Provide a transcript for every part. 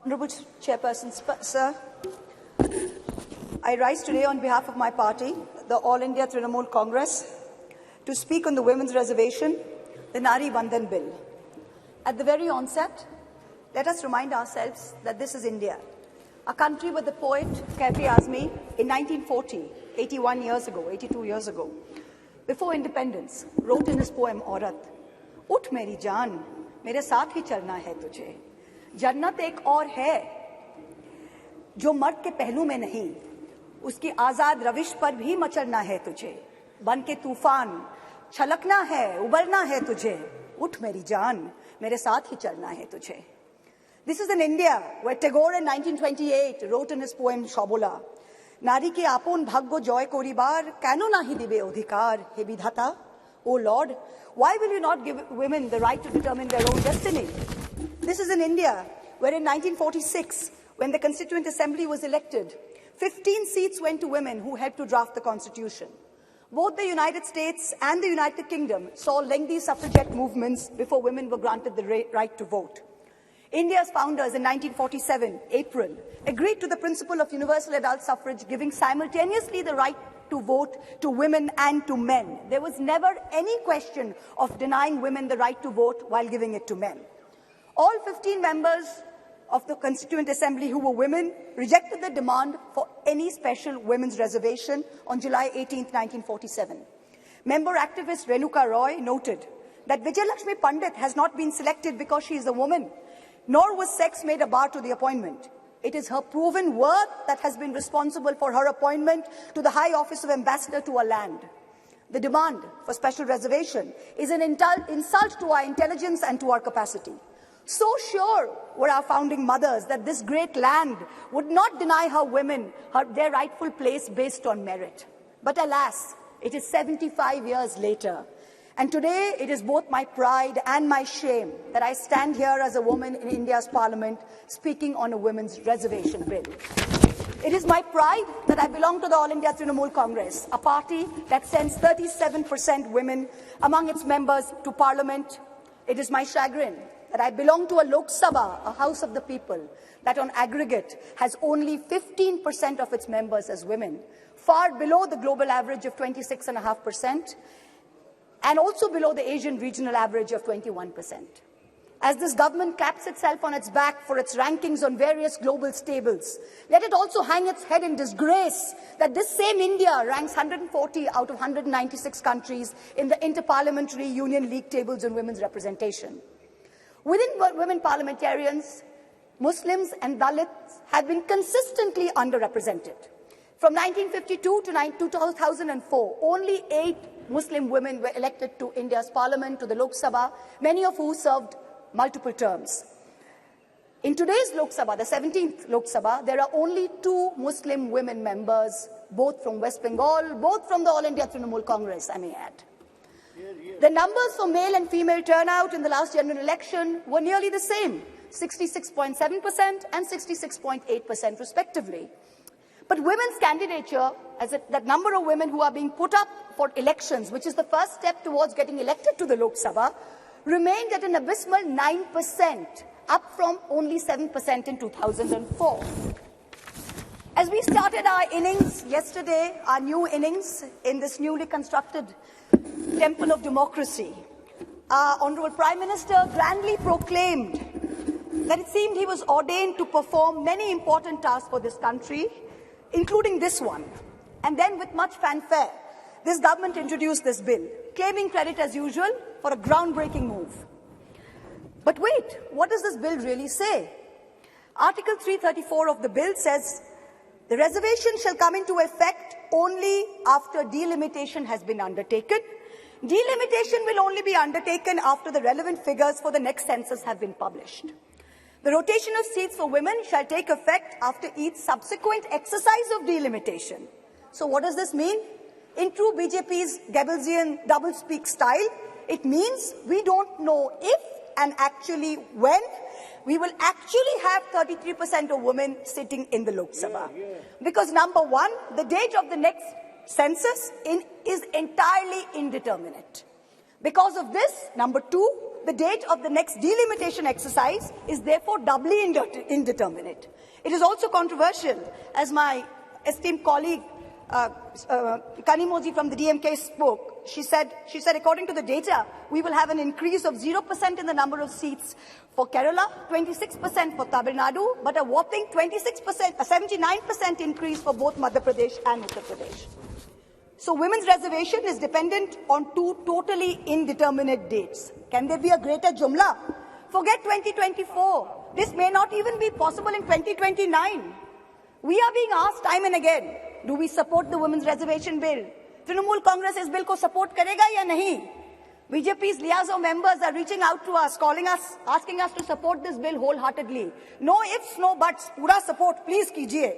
Honourable Chairperson, sir, I rise today on behalf of my party, the All India Trinamool Congress, to speak on the Women's Reservation, the Nari Bandhan Bill. At the very onset, let us remind ourselves that this is India, a country where the poet Kafi Azmi in 1940, 81 years ago, 82 years ago, before independence, wrote in his poem Aurat, "Ut meri jaan, mere saath hi chalna hai tujhe. जन्नत एक और है जो मर्द के पहलू में नहीं, उसकी आजाद रविश पर भी मचलना है तुझे, बन के तूफान छलकना है, उबलना है तुझे, उठ मेरी जान, मेरे साथ ही चलना है तुझे." This is in India, where Tagore in 1928 wrote in his poem Shobola, "नारी के आपन भाग्य जय करिबार केन नाहि दिबे अधिकार हे विधाता? O Lord, why will you not give women the right to determine their own destiny?" This is in India, where in 1946, when the Constituent Assembly was elected, 15 seats went to women who helped to draft the Constitution. Both the United States and the United Kingdom saw lengthy suffragette movements before women were granted the right to vote. India's founders in 1947, April, agreed to the principle of universal adult suffrage, giving simultaneously the right to vote to women and to men. There was never any question of denying women the right to vote while giving it to men. All 15 members of the Constituent Assembly who were women rejected the demand for any special women's reservation on July 18, 1947. Member activist Renuka Roy noted that Vijayalakshmi Pandit has not been selected because she is a woman, nor was sex made a bar to the appointment. It is her proven worth that has been responsible for her appointment to the high office of ambassador to a land. The demand for special reservation is an insult to our intelligence and to our capacity. So sure were our founding mothers that this great land would not deny her women their rightful place based on merit. But alas, it is 75 years later. And today it is both my pride and my shame that I stand here as a woman in India's parliament speaking on a women's reservation bill. It is my pride that I belong to the All India Trinamool Congress, a party that sends 37% women among its members to parliament. It is my chagrin that I belong to a Lok Sabha, a house of the people, that on aggregate has only 15% of its members as women, far below the global average of 26.5%, and also below the Asian regional average of 21%. As this government claps itself on its back for its rankings on various global stables, let it also hang its head in disgrace that this same India ranks 140 out of 196 countries in the Inter-Parliamentary Union League tables on women's representation. Within women parliamentarians, Muslims and Dalits have been consistently underrepresented. From 1952 to 2004, only 8 Muslim women were elected to India's parliament, to the Lok Sabha, many of whom served multiple terms. In today's Lok Sabha, the 17th Lok Sabha, there are only 2 Muslim women members, both from West Bengal, both from the All India Trinamool Congress, I may add. The numbers for male and female turnout in the last general election were nearly the same, 66.7% and 66.8% respectively. But women's candidature, that number of women who are being put up for elections, which is the first step towards getting elected to the Lok Sabha, remained at an abysmal 9%, up from only 7% in 2004. As we started our innings yesterday, our new innings in this newly constructed temple of democracy, our Honourable Prime Minister grandly proclaimed that it seemed he was ordained to perform many important tasks for this country, including this one. And then with much fanfare, this government introduced this bill, claiming credit as usual for a groundbreaking move. But wait, what does this bill really say? Article 334 of the bill says, "The reservation shall come into effect only after delimitation has been undertaken. Delimitation will only be undertaken after the relevant figures for the next census have been published. The rotation of seats for women shall take effect after each subsequent exercise of delimitation." So what does this mean? In true BJP's Goebbelsian doublespeak style, it means we don't know if and actually when we will actually have 33% of women sitting in the Lok Sabha. Because number one, the date of the next census is entirely indeterminate. Because of this, number two, the date of the next delimitation exercise is therefore doubly indeterminate. It is also controversial, as my esteemed colleague Kanimoji from the DMK spoke. She said, according to the data, we will have an increase of 0% in the number of seats for Kerala, 26% for Tamil Nadu, but a whopping 26%, a 79% increase for both Madhya Pradesh and Uttar Pradesh. So women's reservation is dependent on two totally indeterminate dates. Can there be a greater jumla? Forget 2024. This may not even be possible in 2029. We are being asked time and again, do we support the women's reservation bill? Trinamool Congress is bill ko support karega ya nahi? BJP's liaison members are reaching out to us, calling us, asking us to support this bill wholeheartedly. No ifs, no buts, pura support, please kijiye.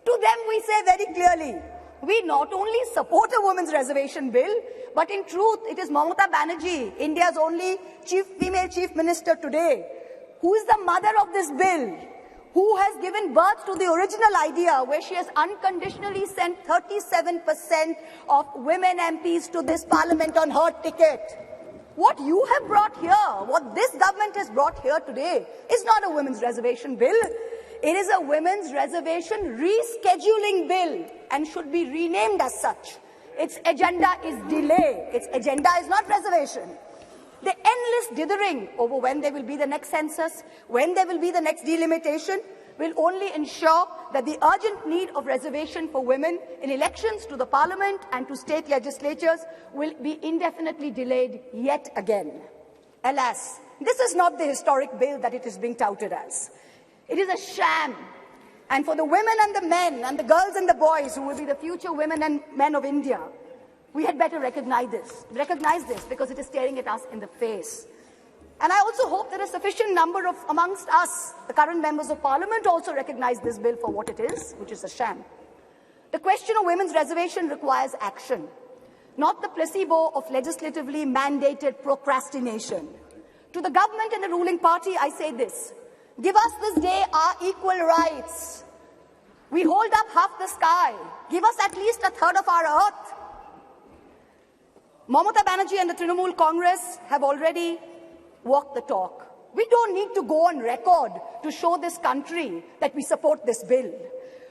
To them we say very clearly, we not only support a women's reservation bill, but in truth, it is Mahua Moitra, India's only female chief minister today, who is the mother of this bill, who has given birth to the original idea where she has unconditionally sent 37% of women MPs to this parliament on her ticket. What you have brought here, what this government has brought here today, is not a women's reservation bill. It is a women's reservation rescheduling bill and should be renamed as such. Its agenda is delay. Its agenda is not reservation. The endless dithering over when there will be the next census, when there will be the next delimitation, will only ensure that the urgent need of reservation for women in elections to the parliament and to state legislatures will be indefinitely delayed yet again. Alas, this is not the historic bill that it is being touted as. It is a sham. And for the women and the men and the girls and the boys who will be the future women and men of India, we had better recognize this because it is staring at us in the face. And I also hope that a sufficient number of amongst us, the current members of parliament, also recognize this bill for what it is, which is a sham. The question of women's reservation requires action, not the placebo of legislatively mandated procrastination. To the government and the ruling party, I say this. Give us this day our equal rights. We hold up half the sky. Give us at least a third of our earth. Mamata Banerjee and the Trinamool Congress have already walked the talk. We don't need to go on record to show this country that we support this bill.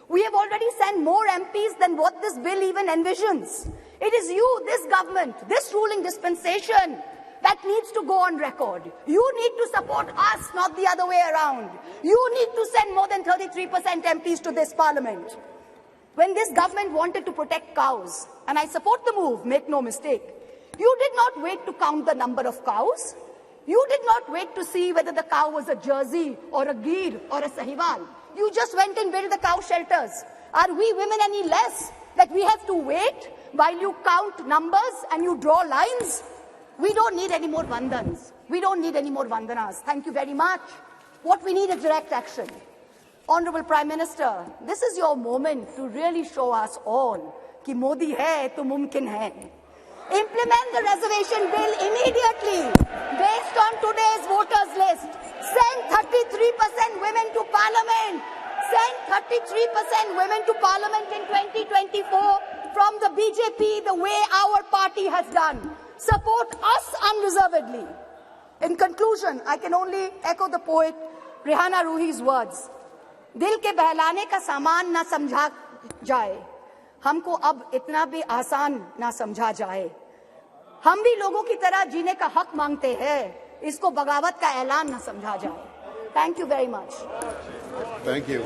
We have already sent more MPs than what this bill even envisions. It is you, this government, this ruling dispensation that needs to go on record. You need to support us, not the other way around. You need to send more than 33% MPs to this parliament. When this government wanted to protect cows, and I support the move, make no mistake, you did not wait to count the number of cows. You did not wait to see whether the cow was a Jersey or a Gir or a Sahiwal. You just went and built the cow shelters. Are we women any less that we have to wait while you count numbers and you draw lines? We don't need any more vandans. We don't need any more vandanas. Thank you very much. What we need is direct action. Honorable Prime Minister, this is your moment to really show us all कि मोदी है तो मुमकिन है. Implement the reservation bill immediately based on today's voters list. Send 33% women to parliament. Send 33% women to parliament in 2024 from the BJP the way our party has done. Support us unreservedly. In conclusion, I can only echo the poet Rihanna Ruhi's words. दिल के बहलाने का सामान ना समझा जाए, हमको अब इतना भी आसान ना समझा जाए. हम भी लोगों की तरह जीने का हक मांगते हैं, इसको बगावत का ऐलान ना समझा जाए. Thank you very much. Thank you.